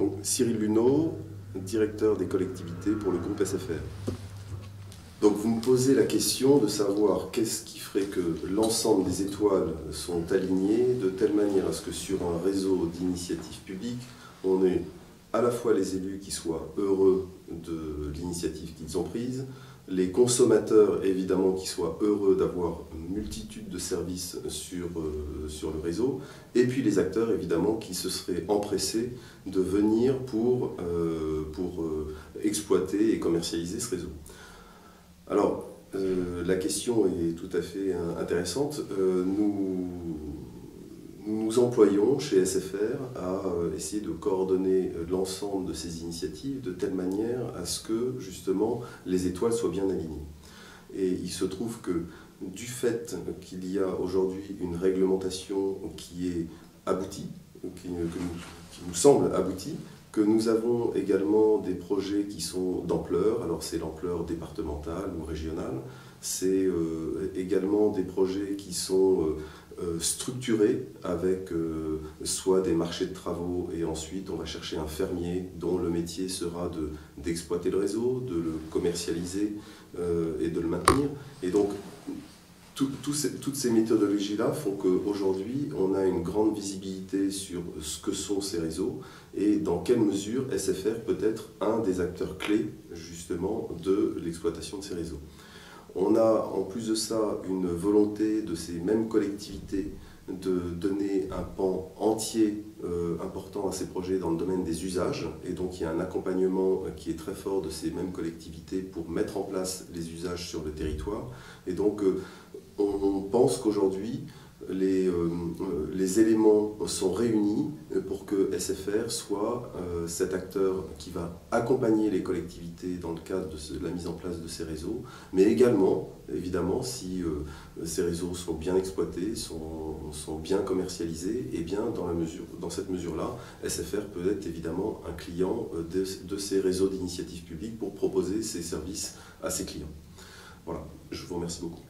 Donc Cyril Luneau, directeur des collectivités pour le groupe SFR. Donc vous me posez la question de savoir qu'est-ce qui ferait que l'ensemble des étoiles sont alignées de telle manière à ce que sur un réseau d'initiatives publiques, on ait à la fois les élus qui soient heureux de l'initiative qu'ils ont prise, les consommateurs évidemment qui soient heureux d'avoir une multitude de services sur le réseau, et puis les acteurs évidemment qui se seraient empressés de venir pour exploiter et commercialiser ce réseau. Alors, la question est tout à fait intéressante. Nous employons chez SFR à essayer de coordonner l'ensemble de ces initiatives de telle manière à ce que, justement, les étoiles soient bien alignées. Et il se trouve que, du fait qu'il y a aujourd'hui une réglementation qui est aboutie, qui nous semble aboutie, que nous avons également des projets qui sont d'ampleur, alors c'est l'ampleur départementale ou régionale, c'est également des projets qui sont structurés avec soit des marchés de travaux et ensuite on va chercher un fermier dont le métier sera d'exploiter le réseau, de le commercialiser et de le maintenir. Et donc toutes ces méthodologies-là font qu'aujourd'hui, on a une grande visibilité sur ce que sont ces réseaux et dans quelle mesure SFR peut être un des acteurs clés, justement, de l'exploitation de ces réseaux. On a, en plus de ça, une volonté de ces mêmes collectivités de donner un pan entier important à ces projets dans le domaine des usages. Et donc, il y a un accompagnement qui est très fort de ces mêmes collectivités pour mettre en place les usages sur le territoire. Et donc, on pense qu'aujourd'hui, les éléments sont réunis pour que SFR soit cet acteur qui va accompagner les collectivités dans le cadre de la mise en place de ces réseaux, mais également, évidemment, si ces réseaux sont bien exploités, sont bien commercialisés, et bien dans cette mesure-là, SFR peut être évidemment un client de ces réseaux d'initiatives publiques pour proposer ces services à ses clients. Voilà, je vous remercie beaucoup.